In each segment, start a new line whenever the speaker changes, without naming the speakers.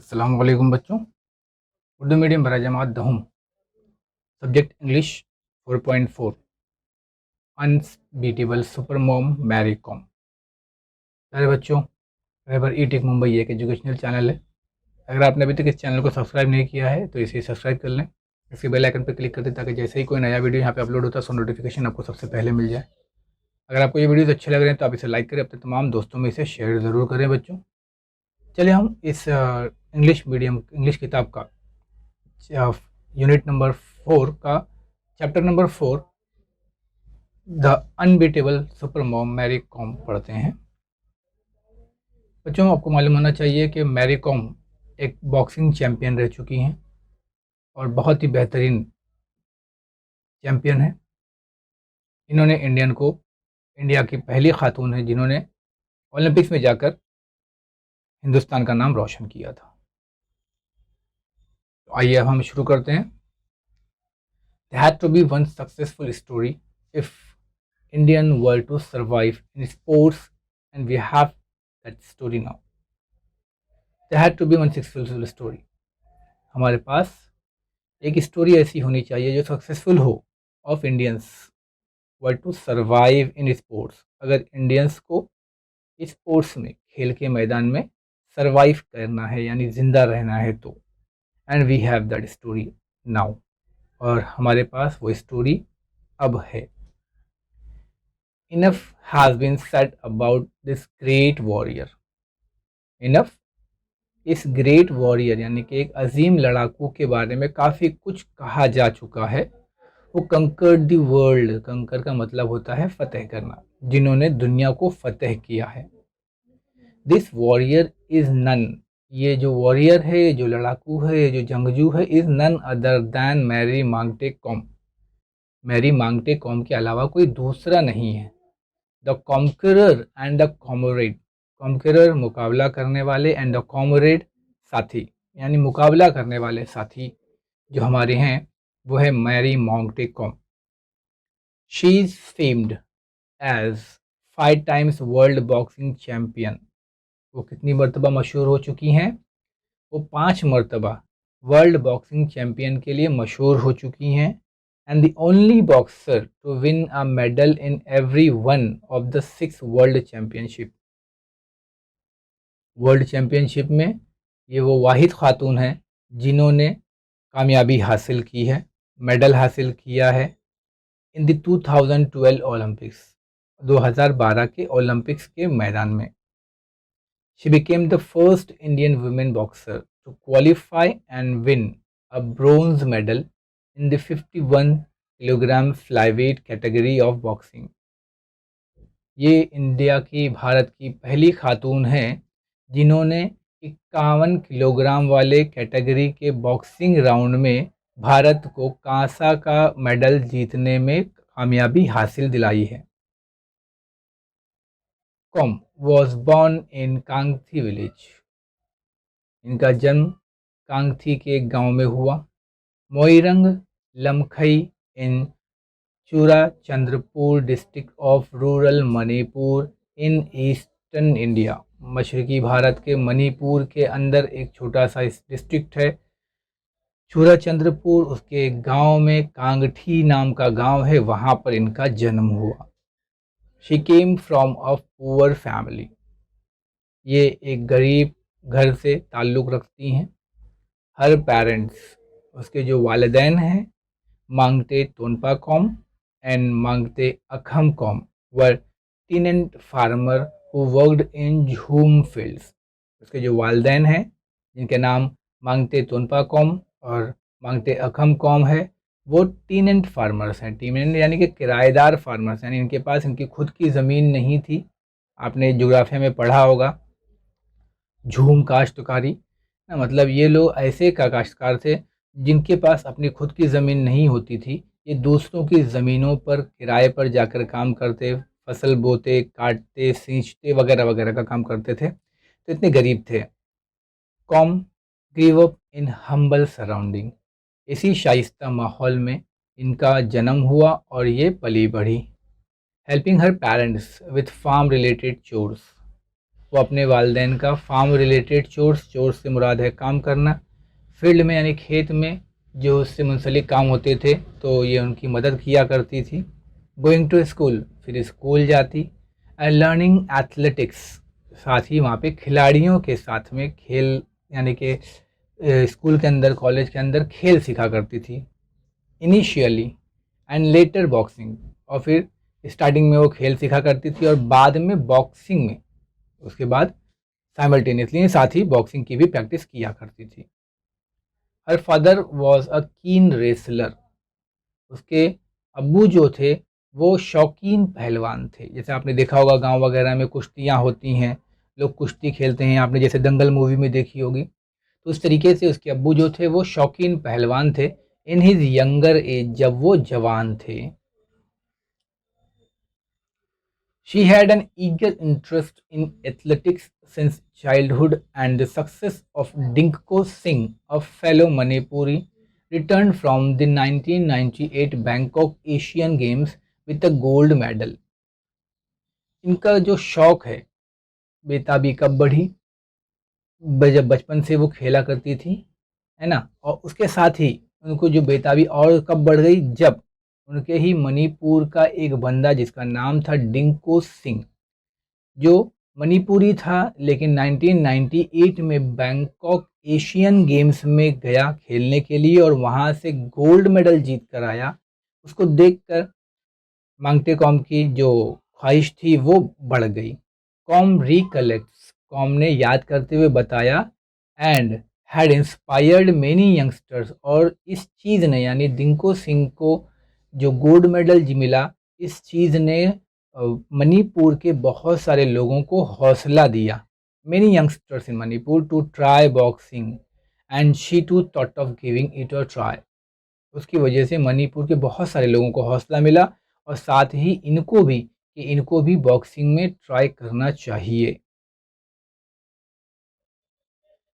अस्सलाम वालेकुम बच्चों। उर्दू मीडियम बराह जमात दहुम, subject English 4.4, unbeatable super mom Mary Kom. प्यारे बच्चों, रहबर ई टेक मुंबई एक एजुकेशनल चैनल है। अगर आपने अभी तक इस चैनल को सब्सक्राइब नहीं किया है तो इसे सब्सक्राइब कर लें, इसके बेल आइकन पर क्लिक कर दें ताकि जैसे ही कोई नया वीडियो यहाँ पे अपलोड होता है सो नोटिफिकेशन आपको सबसे पहले मिल जाए। अगर आपको ये वीडियोस अच्छे लग रहे हैं तो आप इसे लाइक करें, अपने तमाम दोस्तों में इसे शेयर ज़रूर करें। बच्चों चलिए हम इस इंग्लिश किताब का यूनिट नंबर 4 का chapter number 4 the unbeatable super mom Mary Kom पढ़ते हैं। बच्चों आपको मालूम होना चाहिए कि मैरी कॉम एक बॉक्सिंग चैम्पियन रह चुकी हैं और बहुत ही बेहतरीन चैम्पियन है। इन्होंने इंडिया की पहली खातून है जिन्होंने ओलंपिक्स में जाकर हिंदुस्तान का नाम रोशन किया था। तो आइए अब हम शुरू करते हैं। There had to be one successful story if Indian were to survive in sports, and we have that story now. There had to be one successful story. हमारे पास एक स्टोरी ऐसी होनी चाहिए जो सक्सेसफुल हो of Indians were to survive in sports. अगर Indians को sports में, खेल के मैदान में सर्वाइव करना है यानी जिंदा रहना है तो, and we have that story now, और हमारे पास वो स्टोरी अब है। Enough has been said about this great warrior. Enough, इस ग्रेट वॉरियर यानी कि एक अजीम लड़ाकू के बारे में काफ़ी कुछ कहा जा चुका है। वो कंकर द वर्ल्ड, कंकर का मतलब होता है फतेह करना, जिन्होंने दुनिया को फतेह किया है। दिस वॉरियर इज़ नन, ये जो वॉरियर है, जो लड़ाकू है, जो जंगजू है, is none other than Mary Mangte Kom. Mary Mangte Kom के अलावा कोई दूसरा नहीं है। The conqueror and the comrade, conqueror मुकाबला करने वाले, एंड द कॉमरेड साथी, यानी मुकाबला करने वाले साथी जो हमारे हैं वो है Mary Mangte Kom. She is famed as 5 times world boxing champion. वो कितनी मरतबा मशहूर हो चुकी हैं? वो 5 मरतबा वर्ल्ड बॉक्सिंग चैम्पियन के लिए मशहूर हो चुकी हैं, and the only boxer to win a medal in every one of the 6 world championship. World championship में ये वो वाहिद खातून हैं जिन्होंने कामयाबी हासिल की है, मेडल हासिल किया है इन द 2012 ओलंपिक्स, 2012 के ओलंपिक्स के मैदान में। She became the first Indian women boxer to qualify and win a bronze medal in the 51 kilogram flyweight category of boxing. ये इंडिया की, भारत की पहली खातून हैं जिन्होंने 51 किलोग्राम वाले कैटेगरी के बॉक्सिंग राउंड में भारत को कांसा का मेडल जीतने में कामयाबी हासिल दिलाई है। Kom was born in Kangathei village, इनका जन्म कांगथी के एक गांव में हुआ। Moirang Lamkhai in Churachandpur district of rural Manipur in eastern India, मशरकी भारत के मणिपुर के अंदर एक छोटा सा डिस्ट्रिक्ट है चूराचंद्रपुर, उसके गांव में कांगठी नाम का गांव है, वहां पर इनका जन्म हुआ। She came from a poor family, ये एक गरीब घर से ताल्लुक़ रखती हैं। हर पेरेंट्स, उसके जो वालिदैन हैं, Mangte Tonpa Kom and Mangte Akham Kom were tenant farmer who worked in jhum fields. उसके जो वालिदैन हैं जिनके नाम मांगटे तोनपा कॉम और मांगटे अखम कॉम है, वो टेनेंट फार्मर्स हैं। टेनेंट यानी कि किराएदार फार्मर्स, यानी इनके पास इनकी खुद की ज़मीन नहीं थी। आपने ज्योग्राफिया में पढ़ा होगा झूम काश्तकारी, मतलब ये लोग ऐसे का काश्तकार थे जिनके पास अपनी खुद की ज़मीन नहीं होती थी। ये दूसरों की ज़मीनों पर किराए पर जाकर काम करते, फसल बोते, काटते, सींचते वगैरह वगैरह का काम करते थे, तो इतने गरीब थे। Com grew up in humble surrounding, इसी शाइस्ता माहौल में इनका जन्म हुआ और ये पली बढ़ी। Helping her parents with farm related chores, वो अपने वालिदैन का फार्म रिलेटेड चोर्स से मुराद है काम करना, फील्ड में यानी खेत में जो उससे मुंसलिक काम होते थे तो ये उनकी मदद किया करती थी। गोइंग टू स्कूल, फिर स्कूल जाती। एंड लर्निंग एथलेटिक्स, साथ ही वहाँ पे खिलाड़ियों के साथ में खेल यानी कि स्कूल के अंदर कॉलेज के अंदर खेल सीखा करती थी इनिशियली। एंड लेटर बॉक्सिंग, और फिर स्टार्टिंग में वो खेल सीखा करती थी और बाद में बॉक्सिंग में उसके बाद साइमल्टेनियसली साथ ही बॉक्सिंग की भी प्रैक्टिस किया करती थी। हर फादर वॉज अ कीन रेसलर, उसके अब्बू जो थे वो शौकीन पहलवान थे। जैसे आपने देखा होगा गांव वगैरह में कुश्तियाँ होती हैं, लोग कुश्ती खेलते हैं, आपने जैसे दंगल मूवी में देखी होगी। तो उस तरीके से उसके अब्बू जो थे वो शौकीन पहलवान थे इन हिज यंगर एज, जब वो जवान थे। She had an eager interest in athletics since childhood, and the success of Dinko Singh, a fellow Manipuri, returned from the 1998 Bangkok Asian Games with a gold medal. इनका जो शौक है बेताबी कब बढ़ी, जब बचपन से वो खेला करती थी, है ना, और उसके साथ ही उनको जो बेताबी और कब बढ़ गई, जब उनके ही मणिपुर का एक बंदा जिसका नाम था डिंको सिंह, जो मणिपुरी था लेकिन 1998 में बैंकॉक एशियन गेम्स में गया खेलने के लिए और वहाँ से गोल्ड मेडल जीत कर आया। उसको देखकर मांगटे कॉम की जो ख्वाहिश थी वो बढ़ गई। कॉम रिकलेक्ट्स, कॉम ने याद करते हुए बताया, and had inspired many youngsters, और इस चीज़ ने यानी दिंको सिंह को जो गोल्ड मेडल मिला, इस चीज़ ने मणिपुर के बहुत सारे लोगों को हौसला दिया। Many youngsters in Manipur to try boxing and she too thought of giving it a try. उसकी वजह से मणिपुर के बहुत सारे लोगों को हौसला मिला और साथ ही इनको भी बॉक्सिंग में ट्राई करना चाहिए।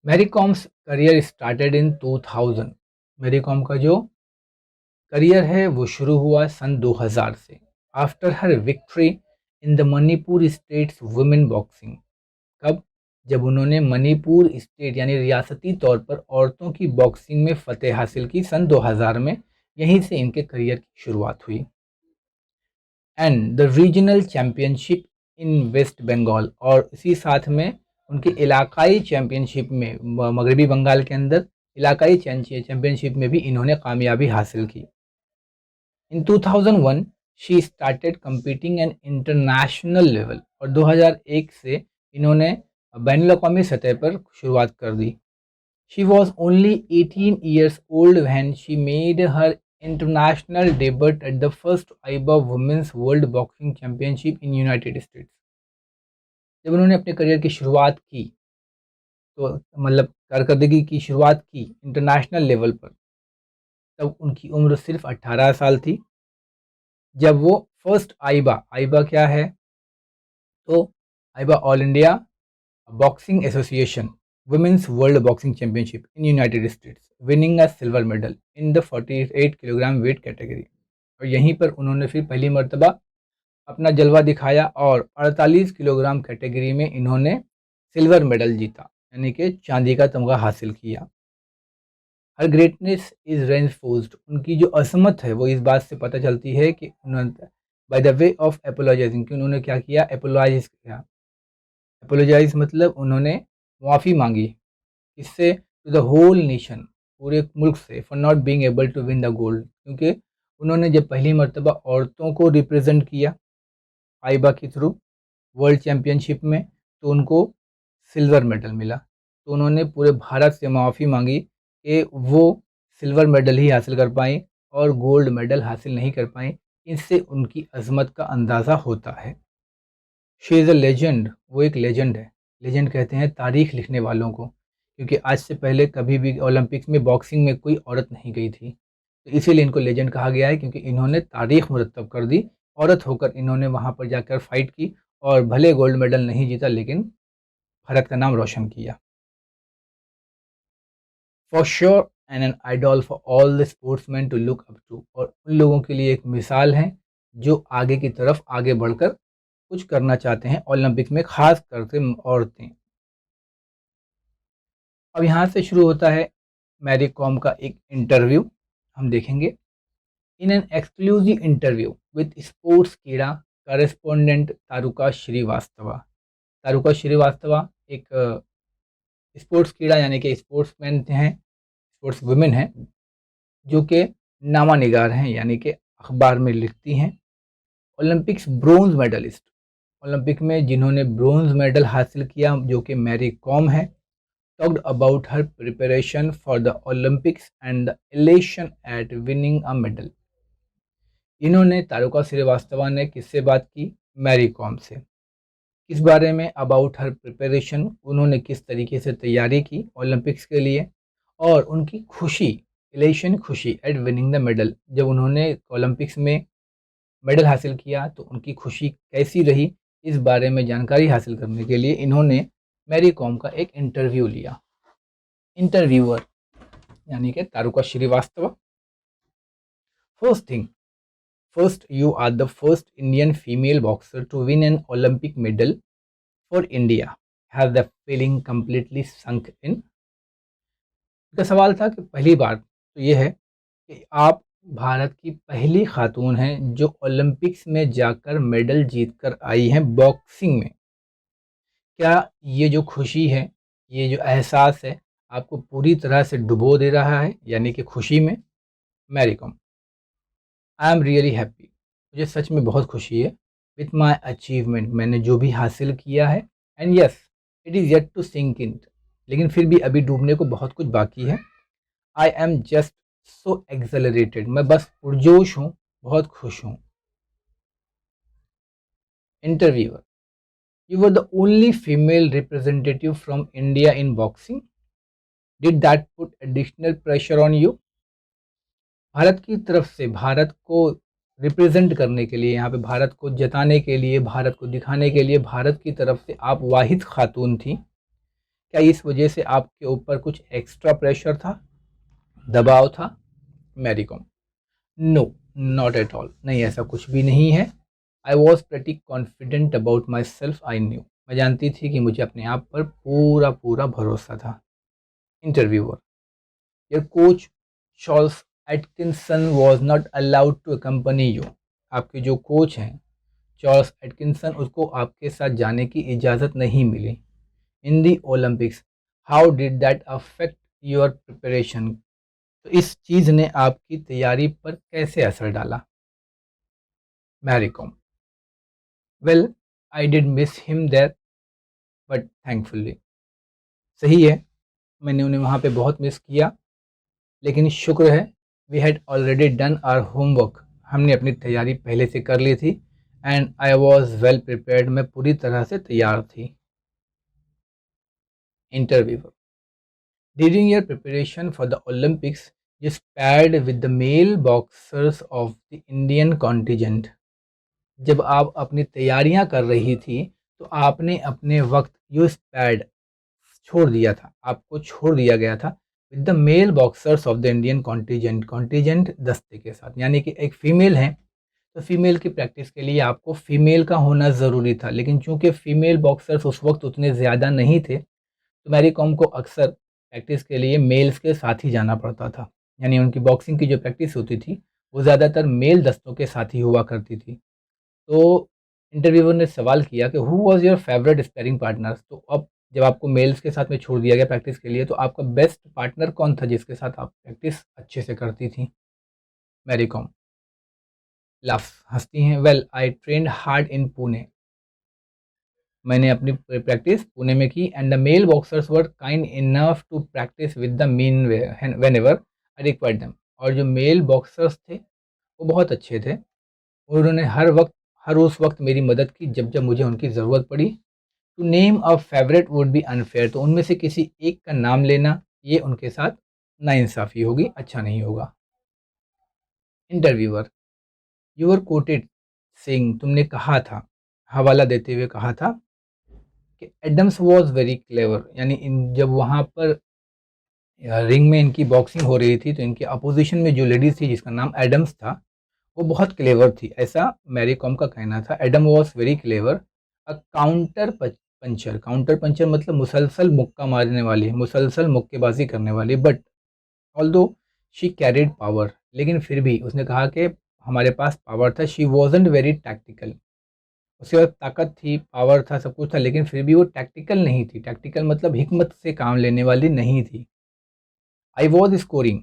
Mary Kom's career started in 2000। Mary Kom का जो करियर है वो शुरू हुआ सन 2000 से, after her victory in the Manipur states women boxing. कब? जब उन्होंने मणिपुर स्टेट यानी रियासती तौर पर औरतों की बॉक्सिंग में फतेह हासिल की सन 2000 में, यहीं से इनके करियर की शुरुआत हुई। And the regional championship in West Bengal, और इसी साथ में उनके इलाकाई चैम्पियनशिप में मगरबी बंगाल के अंदर इलाकाई चैम्पियनशिप में भी इन्होंने कामयाबी हासिल की। इन 2001 she started competing an international level, और 2001 से इन्होंने बैनुल अक़वामी सतह पर शुरुआत कर दी। She was only 18 years old when she made her international debut at the first IBA Women's World Boxing Championship in United States। जब उन्होंने अपने करियर की शुरुआत की तो मतलब कारकर्दगी की शुरुआत की इंटरनेशनल लेवल पर, तब उनकी उम्र सिर्फ 18 साल थी। जब वो फर्स्ट आइबा क्या है, तो AIBA All India Boxing Association Women's World Boxing Championship in United States, winning a silver medal in the 48 kilogram weight category. और यहीं पर उन्होंने फिर पहली मर्तबा अपना जलवा दिखाया और 48 किलोग्राम कैटेगरी में इन्होंने सिल्वर मेडल जीता, यानी कि चांदी का तमगा हासिल किया। हर ग्रेटनेस इज रेनफोर्स्ड, उनकी जो असमत है वो इस बात से पता चलती है कि उन्होंने बाय द वे ऑफ एपोलोजाइजिंग, कि उन्होंने क्या किया, एपोलोजाइज किया। एपोलोजाइज मतलब उन्होंने माफ़ी मांगी, इससे टू द होल नेशन, पूरे मुल्क से, for not being able to win the gold, क्योंकि उन्होंने जब पहली मर्तबा औरतों को रिप्रेजेंट किया आइबा के थ्रू वर्ल्ड चैम्पियनशिप में, तो उनको सिल्वर मेडल मिला। तो उन्होंने पूरे भारत से माफ़ी मांगी कि वो सिल्वर मेडल ही हासिल कर पाएँ और गोल्ड मेडल हासिल नहीं कर पाएँ। इससे उनकी अज़मत का अंदाज़ा होता है। शी इज़ अ लेजेंड, वो एक लेजेंड है। लेजेंड कहते हैं तारीख़ लिखने वालों को, क्योंकि आज से पहले कभी भी ओलंपिक्स में बॉक्सिंग में कोई औरत नहीं गई थी। तो इसीलिए इनको लेजेंड कहा गया है, क्योंकि इन्होंने तारीख़ मुरत्तब कर दी। औरत होकर इन्होंने वहाँ पर जाकर फ़ाइट की और भले गोल्ड मेडल नहीं जीता लेकिन भारत का नाम रोशन किया। For sure and an idol for all the sportsman to look up to, और उन लोगों के लिए एक मिसाल हैं जो आगे की तरफ आगे बढ़कर कुछ करना चाहते हैं ओलंपिक्स में, खास करके औरतें। अब यहाँ से शुरू होता है मैरी कॉम का एक इंटरव्यू, हम देखेंगे। In an exclusive interview with sports कीड़ा करेस्पोंडेंट तारुका श्रीवास्तवा। तारुका श्रीवास्तवा एक स्पोर्ट्स कीड़ा यानी कि स्पोर्ट्समैन हैं, स्पोर्ट्स वुमेन हैं, जो कि नामानिगार हैं, यानी कि अखबार में लिखती हैं। ओलंपिक्स ब्रोंज मेडलिस्ट, ओलंपिक में जिन्होंने ब्रोंज मेडल हासिल किया, जो कि मैरी कॉम है, talked about her preparation for the Olympics and the elation at winning a medal. इन्होंने, तारुका श्रीवास्तवा ने किससे बात की? मैरी कॉम से। किस बारे में? अबाउट हर प्रिपरेशन, उन्होंने किस तरीके से तैयारी की ओलंपिक्स के लिए, और उनकी खुशी, इलेशन, खुशी एट विनिंग द मेडल, जब उन्होंने ओलंपिक्स में मेडल हासिल किया तो उनकी खुशी कैसी रही, इस बारे में जानकारी हासिल करने के लिए इन्होंने मैरी कॉम का एक इंटरव्यू लिया। इंटरव्यूअर यानी कि Taruka Srivastava. First thing, first, you are the first Indian female boxer to win an Olympic medal for India. Has the feeling completely sunk in? इसका सवाल था कि पहली बात तो ये है कि आप भारत की पहली खातून हैं जो ओलंपिक्स में जाकर मेडल जीतकर आई हैं बॉक्सिंग में। क्या ये जो खुशी है, ये जो एहसास है, आपको पूरी तरह से डुबो दे रहा है, यानी कि खुशी में? Mary Kom: I am really happy, मुझे सच में बहुत खुशी है। विथ माई अचीवमेंट, मैंने जो भी हासिल किया है। And yes, it is yet to sink in, लेकिन फिर भी अभी डूबने को बहुत कुछ बाकी है। I am just so accelerated, मैं बस पुरजोश हूँ, बहुत खुश हूँ। Interviewer: you were the only female representative from India in boxing, did that put additional pressure on you? Bharat की तरफ से, भारत को रिप्रेजेंट करने के लिए, यहाँ पे भारत को जताने के लिए, भारत को दिखाने के लिए, भारत की तरफ से आप वाहिद खातून थी। क्या इस वजह से आपके ऊपर कुछ एक्स्ट्रा प्रेशर था, दबाव था? Mary Kom: no, not at all, नहीं, ऐसा कुछ भी नहीं है। I was pretty confident about myself, I knew, मैं जानती थी कि मुझे अपने आप पर पूरा पूरा भरोसा था। Interviewer: your coach Charles Atkinson was not allowed to accompany you, आपके जो कोच हैं चार्ल्स एटकिंसन, उसको आपके साथ जाने की इजाज़त नहीं मिली in the Olympics. How did that affect your preparation, तो इस चीज़ ने आपकी तैयारी पर कैसे असर डाला? Mary Kom: well, I did miss him there but thankfully, सही है, मैंने उन्हें वहाँ पे बहुत मिस किया, लेकिन शुक्र है, we had already done our homework, हमने अपनी तैयारी पहले से कर ली थी। And I was well prepared, मैं पूरी तरह से तैयार थी। Interviewer: during your preparation for the Olympics you sparred with the male boxers of the Indian contingent, जब आप अपनी तैयारियां कर रही थी तो आपने अपने वक्त यू स्पैर्ड, छोड़ दिया था, आपको छोड़ दिया गया था with the male boxers of the Indian contingent, contingent दस्ते के साथ, यानी कि एक फ़ीमेल है तो फीमेल की प्रैक्टिस के लिए आपको फीमेल का होना ज़रूरी था, लेकिन चूंकि फीमेल बॉक्सर्स उस वक्त उतने ज़्यादा नहीं थे तो मैरी कॉम को अक्सर प्रैक्टिस के लिए मेल्स के साथ ही जाना पड़ता था, यानी उनकी बॉक्सिंग की जो प्रैक्टिस होती थी वो ज़्यादातर मेल दस्तों के साथ ही हुआ करती थी। तो इंटरव्यूअर ने सवाल किया कि who was your favourite sparring partners, तो अब जब आपको मेल्स के साथ में छोड़ दिया गया प्रैक्टिस के लिए तो आपका बेस्ट पार्टनर कौन था जिसके साथ आप प्रैक्टिस अच्छे से करती थी? मैरी कॉम लाफ, हंसती हैं। Well, I trained hard in Pune, मैंने अपनी प्रैक्टिस पुणे में की। And the male boxers were kind enough to practice with the mean whenever I required them, और जो मेल बॉक्सर्स थे वो बहुत अच्छे थे, उन्होंने हर वक्त, हर उस वक्त मेरी मदद की जब जब मुझे उनकी ज़रूरत पड़ी। To name a favourite would be unfair, तो उनमें से किसी एक का नाम लेना ये उनके साथ नाइंसाफ़ी होगी, अच्छा नहीं होगा। Interviewer: you were coated Singh, तुमने कहा था, हवाला देते हुए कहा था कि एडम्स वॉज वेरी क्लेवर, यानी इन जब वहाँ पर रिंग में इनकी बॉक्सिंग हो रही थी तो इनके अपोजिशन में जो लेडीज़ थी जिसका नाम एडम्स था, वो बहुत क्लेवर थी, ऐसा मैरी कॉम का कहना था। Adam was very clever, a counter puncture. Counter puncture मतलब मुसलसल मुक्का मारने वाली, मुसलसल मुक्केबाजी करने वाली। But although she carried power, लेकिन फिर भी उसने कहा कि हमारे पास पावर था। शी वॉजंट वेरी टैक्टिकल, उसके पास ताकत थी, पावर था, सब कुछ था, लेकिन फिर भी वो टैक्टिकल नहीं थी। टैक्टिकल मतलब हिकमत से काम लेने वाली नहीं थी। आई वॉज स्कोरिंग,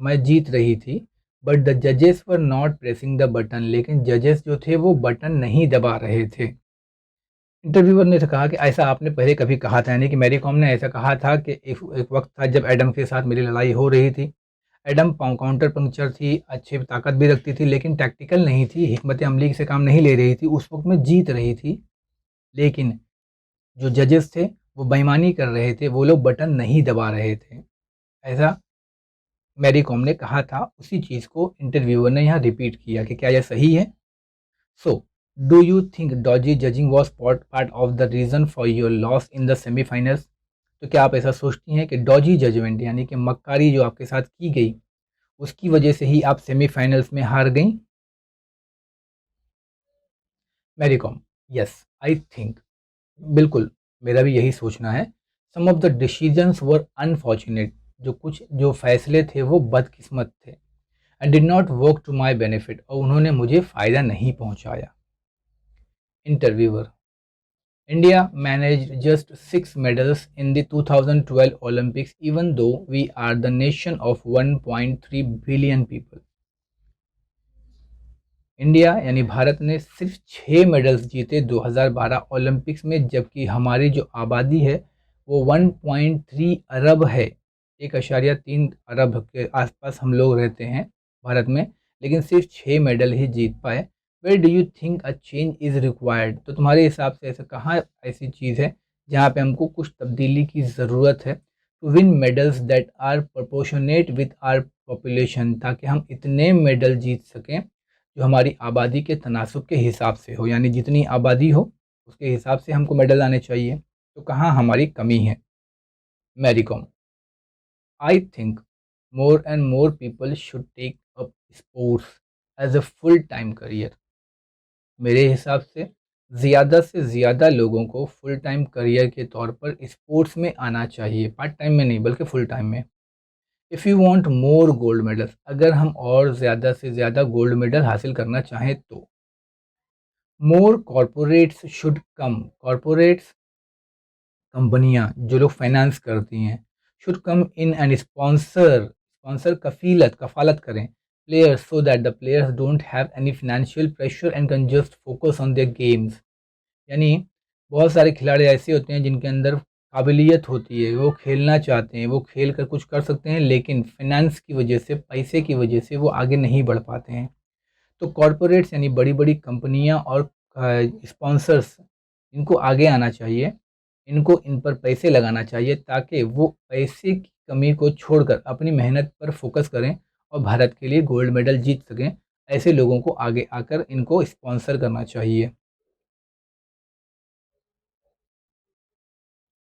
मैं जीत रही थी। बट द जजेस were not pressing the button, लेकिन जजेस जो थे वो बटन नहीं दबा रहे थे। इंटरव्यूअर ने तो कहा कि ऐसा आपने पहले कभी कहा था, यानी कि मैरी कॉम ने ऐसा कहा था कि एक वक्त था जब एडम के साथ मेरी लड़ाई हो रही थी। एडम काउंटर पंक्चर थी, अच्छी ताकत भी रखती थी, लेकिन टैक्टिकल नहीं थी, हिकमत अमली से काम नहीं ले रही थी। उस वक्त मैं जीत रही थी, लेकिन जो जजेस थे वो बेईमानी कर रहे थे, वो लोग बटन नहीं दबा रहे थे। ऐसा मैरी कॉम ने कहा था। उसी चीज़ को इंटरव्यूअर ने यहाँ रिपीट किया कि क्या यह सही है। So do you think Doge judging was part of the reason for your loss in the semifinals? तो क्या आप ऐसा सोचती हैं कि डॉजी जजमेंट यानी कि मक्कारी जो आपके साथ की गई, उसकी वजह से ही आप सेमीफाइनल्स में हार गई? Mary Kom, yes, I think, बिल्कुल, मेरा भी यही सोचना है। Some of the decisions were unfortunate, जो फैसले थे वो बदकिस्मत थे। And did not work to my benefit, और उन्होंने मुझे फ़ायदा नहीं पहुंचाया। Interviewer, India managed just 6 medals in the 2012 Olympics, even though we are the nation of 1.3 billion people. India यानी भारत ने सिर्फ 6 मेडल्स जीते 2012 ओलंपिक्स में, जबकि हमारी जो आबादी है वो 1.3 अरब है। 1.3 अरब के आसपास हम लोग रहते हैं भारत में, लेकिन सिर्फ 6 मेडल ही जीत पाए। Where do you think a change is required? तो तुम्हारे हिसाब से ऐसा कहाँ ऐसी चीज़ है जहाँ पे हमको कुछ तब्दीली की ज़रूरत है, to win medals that are proportionate with our population, ताकि हम इतने मेडल जीत सकें जो हमारी आबादी के तनासुब के हिसाब से हो, यानी जितनी आबादी हो उसके हिसाब से हमको मेडल आने चाहिए। तो कहाँ हमारी कमी है? Mary Kom, I think more and more people should take up sports as a full time career. मेरे हिसाब से ज़्यादा लोगों को फुल टाइम करियर के तौर पर स्पोर्ट्स में आना चाहिए, पार्ट टाइम में नहीं बल्कि फुल टाइम में। If you want more gold medals, अगर हम और ज़्यादा से ज़्यादा गोल्ड मेडल हासिल करना चाहें तो more corporates should come, corporates कंपनियां जो लोग फाइनेंस करती हैं, should come in and sponsor, sponsor कफालत करें players, so that the players don't have any financial pressure and can just focus on their games. यानी बहुत सारे खिलाड़ी ऐसे होते हैं जिनके अंदर काबिलियत होती है, वो खेलना चाहते हैं, वो खेल कर कुछ कर सकते हैं, लेकिन फाइनेंस की वजह से, पैसे की वजह से वो आगे नहीं बढ़ पाते हैं। तो कॉरपोरेट्स यानी बड़ी-बड़ी कंपनियाँ और स्पॉन्सर्स, इनको आगे आना चाहिए, इनको इन पर पैसे लगाना चाहिए ताकि वो पैसे की कमी को छोड़कर अपनी मेहनत पर फ़ोकस करें और भारत के लिए गोल्ड मेडल जीत सकें। ऐसे लोगों को आगे आकर इनको स्पॉन्सर करना चाहिए।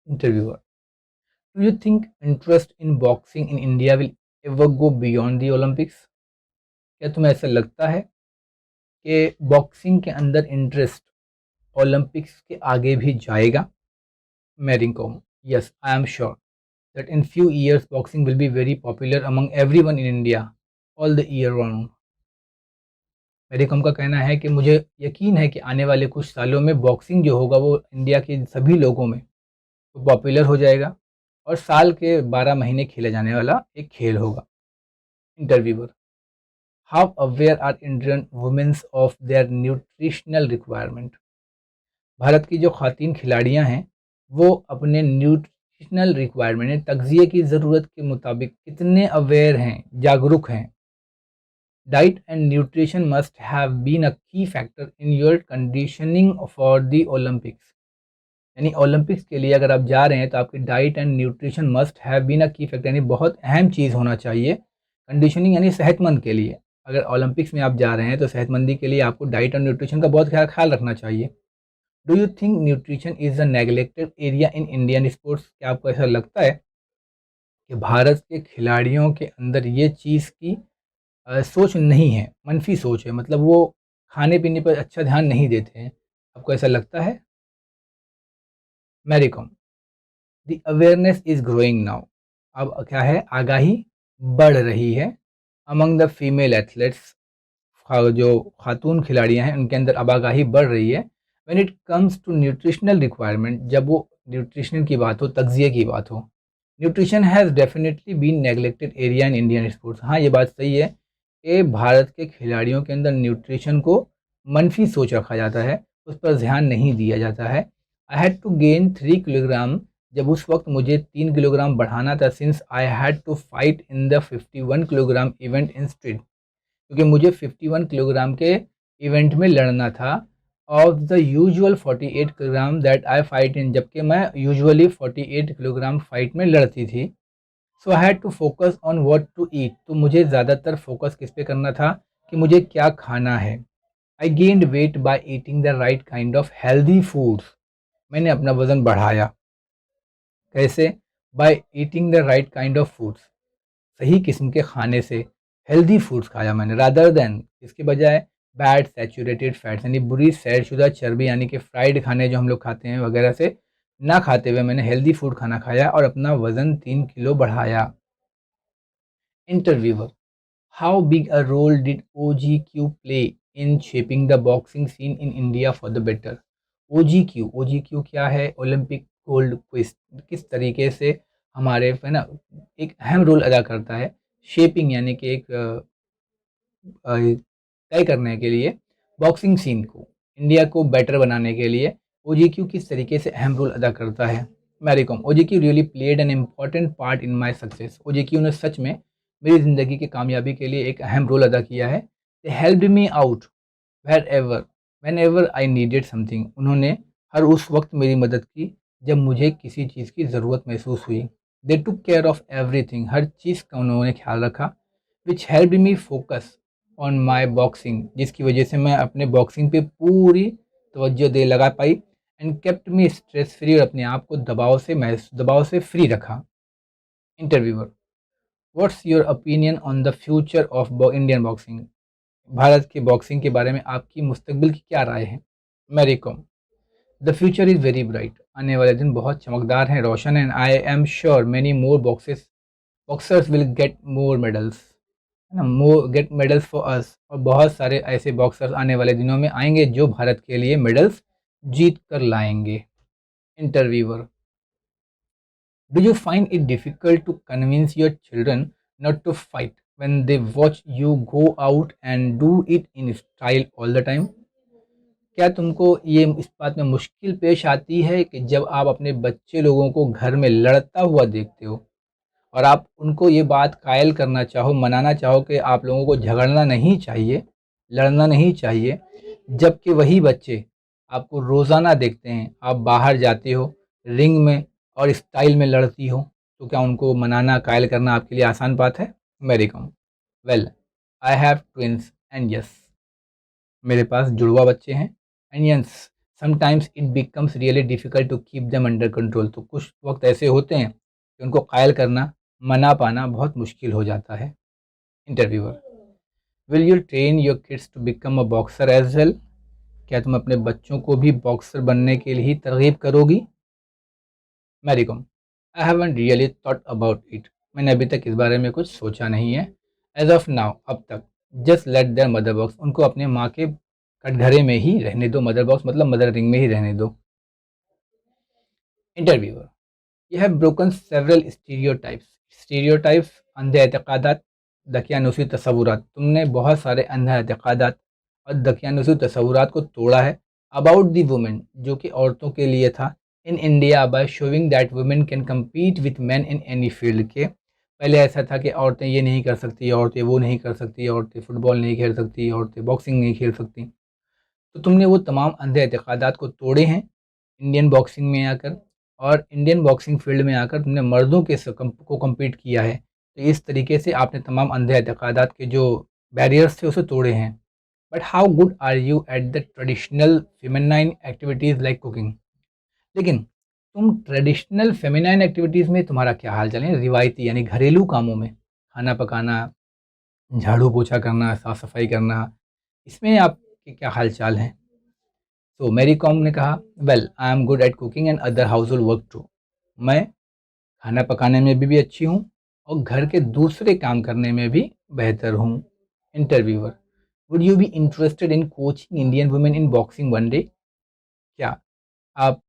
Interviewer, do you think interest in boxing in India will ever go beyond the Olympics? क्या तुम्हें ऐसा लगता है कि बॉक्सिंग के अंदर इंटरेस्ट ओलंपिक्स के आगे भी जाएगा? Mary Kom, yes, I am sure that in few years boxing will be very popular among everyone in India all the year round. Mary Kom का कहना है कि मुझे यकीन है कि आने वाले कुछ सालों में बॉक्सिंग जो होगा वो इंडिया के सभी लोगों में तो पॉपुलर हो जाएगा और साल के 12 महीने खेला जाने वाला एक खेल होगा। Interviewer, how aware are Indian womens of their nutritional requirement? Bharat की जो ख़वातीन खिलाड़ियाँ हैं, वो अपने न्यूट्रिशनल रिक्वायरमेंट यानी तग़ज़िये की ज़रूरत के मुताबिक कितने अवेयर हैं, जागरूक हैं? Diet and nutrition must have been a key factor in your conditioning for the Olympics. यानी ओलंपिक्स के लिए अगर आप जा रहे हैं तो आपकी diet and nutrition must have been a key factor, यानी बहुत अहम चीज़ होना चाहिए। कंडीशनिंग यानी सेहतमंद के लिए, अगर ओलंपिक्स में आप जा रहे हैं तो सेहतमंदी के लिए आपको डाइट और न्यूट्रिशन का बहुत ख्याल रखना चाहिए। Do you think nutrition is a neglected area in Indian sports? क्या आपको ऐसा लगता है कि भारत के खिलाड़ियों के अंदर ये चीज़ की सोच नहीं है, मनफी सोच है, मतलब वो खाने पीने पर अच्छा ध्यान नहीं देते हैं। आपको ऐसा लगता है? Mary Kom, the awareness is growing now. अब क्या है, आगाही बढ़ रही है अमंग द फीमेल एथलीट्स। जो खातून खिलाड़ियां हैं उनके अंदर अब आगाही बढ़ रही है। When it comes to nutritional requirement, जब वो न्यूट्रिशन की बात हो, तगजिए की बात हो। Nutrition has definitely been neglected area in Indian sports. हाँ, ये बात सही है कि भारत के खिलाड़ियों के अंदर न्यूट्रिशन को मनफी सोच रखा जाता है, उस पर ध्यान नहीं दिया जाता है। I had to gain 3 kilogram, जब उस वक्त मुझे 3 किलोग्राम बढ़ाना था, since I had to fight in the 51 kilogram event instead, क्योंकि मुझे 51 किलोग्राम के इवेंट में लड़ना था, of the usual 48 kilogram that I fight in, जबकि मैं यूजुअली 48 किलोग्राम फाइट में लड़ती थी। So I had to focus on what to eat, तो मुझे ज़्यादातर फोकस किस पे करना था कि मुझे क्या खाना है। I gained weight by eating the right kind of healthy foods, मैंने अपना वज़न बढ़ाया। कैसे? By eating the right kind of foods, सही किस्म के खाने से, हेल्दी फूड्स खाया मैंने, रादर देन इसके बजाय बैड सैचुरेटेड फैट्स, यानी बुरी सैरशुदा चर्बी, यानी कि फ्राइड खाने जो हम लोग खाते हैं वगैरह से ना खाते हुए मैंने हेल्दी फूड खाना खाया और अपना वज़न 3 किलो बढ़ाया। Interviewer, how big a role did OGQ play in shaping the boxing scene in India for the better? OGQ क्या है? ओलंपिक गोल्ड क्विज, किस तरीके से हमारे है ना एक अहम रोल अदा करता है शेपिंग, यानी कि एक तय करने के लिए बॉक्सिंग सीन को, इंडिया को बेटर बनाने के लिए OGQ किस तरीके से अहम रोल अदा करता है? Mary Kom, OGQ really played an important part in my success. OGQ ने सच में मेरी ज़िंदगी की कामयाबी के लिए एक अहम रोल अदा किया है। They helped me out wherever whenever I needed something, उन्होंने हर उस वक्त मेरी मदद की जब मुझे किसी चीज़ की ज़रूरत महसूस हुई। They took care of everything, हर चीज़ का उन्होंने ख्याल रखा। Which helped me focus on my boxing, जिसकी वजह से मैं अपने बॉक्सिंग पे पूरी तवज्जो दे लगा पाई। And kept me stress free, और अपने आप को दबाव से फ्री रखा। Interviewer, what's your opinion on the future of Indian boxing? Bharat के बॉक्सिंग के बारे में आपकी मुस्तकबिल की क्या राय है? Mary Kom, the future is very bright, आने वाले दिन बहुत चमकदार हैं, रोशन हैं। I am sure many more boxers will get more medals, है ना, more get medals for us, और बहुत सारे ऐसे बॉक्सर्स आने वाले दिनों में आएंगे जो भारत के लिए मेडल्स जीत कर लाएंगे। Interviewer, do you find it difficult to convince your children not to fight when they watch you go out and do it in style all the time? क्या तुमको ये इस बात में मुश्किल पेश आती है कि जब आप अपने बच्चे लोगों को घर में लड़ता हुआ देखते हो और आप उनको ये बात कायल करना चाहो, मनाना चाहो कि आप लोगों को झगड़ना नहीं चाहिए, लड़ना नहीं चाहिए, जबकि वही बच्चे आपको रोज़ाना देखते हैं, आप बाहर जाते हो रिंग में और स्टाइल में लड़ती हो, तो क्या उनको मनाना, कायल करना आपके लिए आसान बात है? Mary Kom, well, I have twins and yes, मेरे पास जुड़वा बच्चे हैं। And yes, sometimes it becomes really difficult to keep them under control, तो कुछ वक्त ऐसे होते हैं कि उनको कायल करना, मना पाना बहुत मुश्किल हो जाता है। Interviewer, will you train your kids to become a boxer as well? क्या तुम अपने बच्चों को भी बॉक्सर बनने के लिए ही तरगीब करोगी? Mary Kom, I haven't really thought about it, मैंने अभी तक इस बारे में कुछ सोचा नहीं है। एज ऑफ नाउ, अब तक, just let there mother box, उनको अपने माँ के कटघरे में ही रहने दो, मदर बॉक्स मतलब मदर रिंग में ही रहने दो। Interviewer, you have broken several stereotypes, अंधे एतकादात, दकियानुसी तसव्वुरात, तुमने बहुत सारे अंधे एतकादात और दकियानुसी तसव्वुरात को तोड़ा है अबाउट दी वुमेन, जो कि औरतों के लिए था, in India, by showing that women can compete with man in any field के। पहले ऐसा था कि औरतें ये नहीं कर सकती, औरतें वो नहीं कर सकती, औरतें फुटबॉल नहीं खेल सकती, औरतें बॉक्सिंग नहीं खेल सकती। तो तुमने वो तमाम अंधे एतकादात को तोड़े हैं इंडियन बॉक्सिंग में आकर, और इंडियन बॉक्सिंग फील्ड में आकर तुमने मर्दों के को कम्पीट किया है। तो इस तरीके से आपने तमाम अंधे एतकादात के जो बैरियर्स थे उसे तोड़े हैं। But how good are you at the traditional feminine activities like cooking? लेकिन तुम ट्रेडिशनल फेमिनाइन एक्टिविटीज़ में तुम्हारा क्या हाल चाल है, रिवायती यानी घरेलू कामों में, खाना पकाना, झाड़ू पोछा करना, साफ सफाई करना, इसमें आपके क्या हाल चाल हैं? तो मैरी कॉम ने कहा, well I am good at cooking and other household work too. मैं खाना पकाने में भी अच्छी हूँ और घर के दूसरे काम करने में भी बेहतर हूँ। Interviewer, would you be interested in coaching Indian women in boxing one day? क्या आप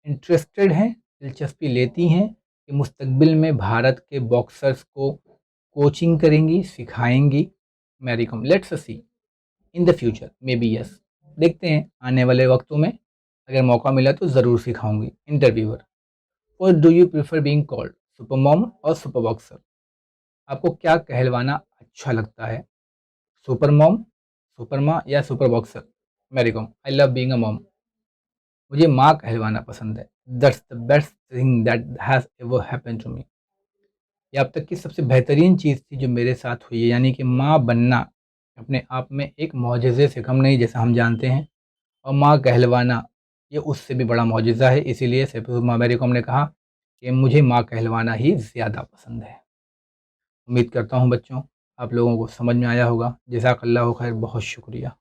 इंटरेस्टेड हैं, दिलचस्पी लेती हैं कि मुस्तकबिल में भारत के बॉक्सर्स को कोचिंग करेंगी, सिखाएंगी? Mary Kom, let's see in the future maybe yes. देखते हैं आने वाले वक्तों में अगर मौका मिला तो ज़रूर सिखाऊंगी। इंटरव्यूअर, और do you prefer being called super mom और सुपर बॉक्सर? आपको क्या कहलवाना अच्छा लगता है, सुपर मॉम, सुपर माँ या super boxer? Mary Kom, I love being a mom. मुझे माँ कहलवाना पसंद है। That's the best thing that has ever happened to me. ये अब तक की सबसे बेहतरीन चीज़ थी जो मेरे साथ हुई है, यानी कि माँ बनना अपने आप में एक मौजज़े से कम नहीं, जैसा हम जानते हैं, और माँ कहलवाना ये उससे भी बड़ा मौजज़ा है। इसीलिए सैयदपुर मैरी कॉम ने कहा कि मुझे माँ कहलवाना ही ज़्यादा पसंद है। उम्मीद करता हूँ बच्चों आप लोगों को समझ में आया होगा। जज़ाकल्लाहु खैर, बहुत शुक्रिया।